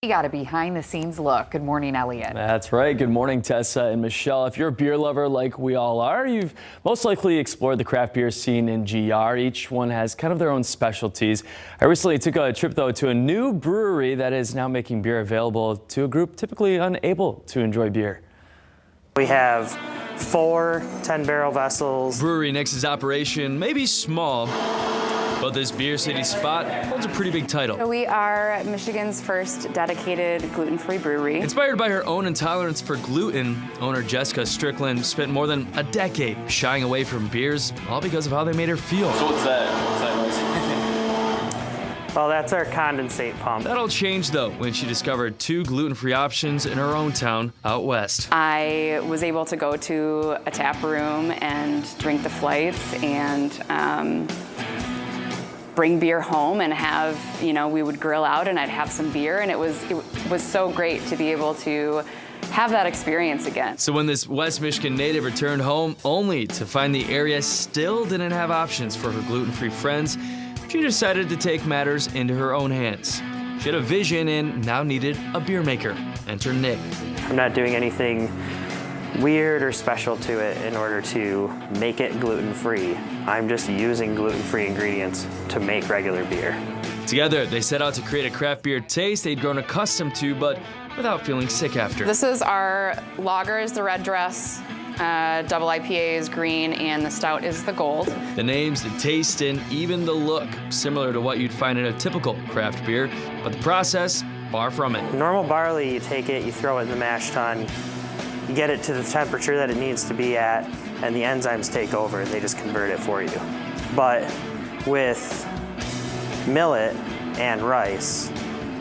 We got a behind-the-scenes look. Good morning, Elliot. That's right. Good morning, Tessa and Michelle. If you're a beer lover like we all are, you've most likely explored the craft beer scene in GR. Each one has kind of their own specialties. I recently took a trip, though, to a new brewery that is now making beer available to a group typically unable to enjoy beer. We have 4 10-barrel vessels. Brewery Nyx's operation may be small, but this Beer City spot holds a pretty big title. So we are Michigan's first dedicated gluten-free brewery. Inspired by her own intolerance for gluten, owner Jessica Strickland spent more than a decade shying away from beers, all because of how they made her feel. So what's that? What's that noise? Well, that's our condensate pump. That all changed, though, when she discovered 2 gluten-free options in her own town out west. I was able to go to a tap room and drink the flights and bring beer home and have, we would grill out and I'd have some beer, and it was so great to be able to have that experience again. So when this West Michigan native returned home only to find the area still didn't have options for her gluten-free friends, she decided to take matters into her own hands. She had a vision and now needed a beer maker. Enter Nick. I'm not doing anything weird or special to it in order to make it gluten-free. I'm just using gluten-free ingredients to make regular beer. Together, they set out to create a craft beer taste they'd grown accustomed to, but without feeling sick after. This is our lager is the red dress, double IPA is green, and the stout is the gold. The names, the taste, and even the look, similar to what you'd find in a typical craft beer, but the process, far from it. Normal barley, you take it, you throw it in the mash tun, you get it to the temperature that it needs to be at, and the enzymes take over. They just convert it for you. But with millet and rice,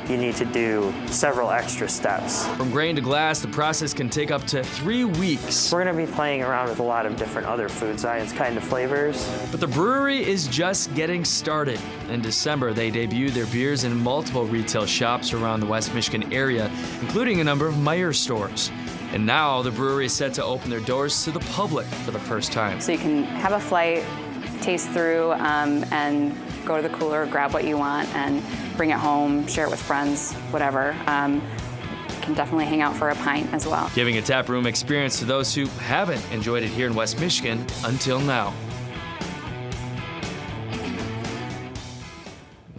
you need to do several extra steps. From grain to glass, the process can take up to 3 weeks. We're gonna be playing around with a lot of different other food science kind of flavors. But the brewery is just getting started. In December, they debuted their beers in multiple retail shops around the West Michigan area, including a number of Meijer stores. And now the brewery is set to open their doors to the public for the first time. So you can have a flight, taste through, and go to the cooler, grab what you want, and bring it home, share it with friends, whatever. Can definitely hang out for a pint as well. Giving a taproom experience to those who haven't enjoyed it here in West Michigan until now.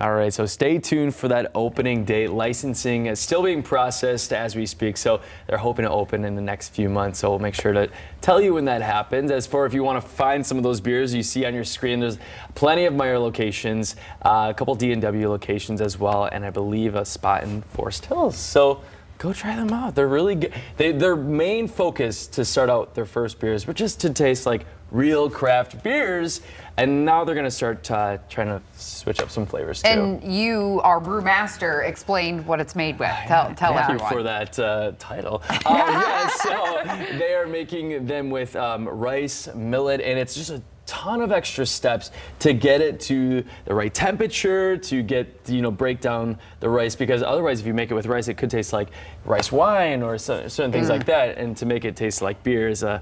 All right, so stay tuned for that opening date. Licensing is still being processed as we speak, so they're hoping to open in the next few months. So we'll make sure to tell you when that happens. As for if you want to find some of those beers you see on your screen, there's plenty of Meijer locations, a couple D&W locations as well, and I believe a spot in Forest Hills. So go try them out. They're really good. Their main focus to start out their first beers were just to taste like real craft beers, and now they're going to start trying to switch up some flavors too. And you, our brewmaster, explained what it's made with. Tell Thank everyone. you for that title. Yeah, so they are making them with rice, millet, and it's just a ton of extra steps to get it to the right temperature, to get, break down the rice, because otherwise if you make it with rice, it could taste like rice wine or certain things like that, and to make it taste like beer is a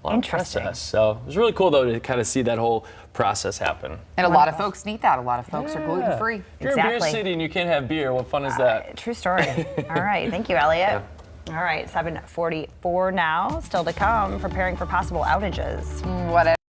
lot of process. So it was really cool, though, to kind of see that whole process happen. And a lot of folks need that. A lot of folks are gluten-free. If you're in Beer City and you can't have beer, what fun is that? True story. All right, thank you, Elliot. All right, 7:44 now, still to come, preparing for possible outages. Whatever.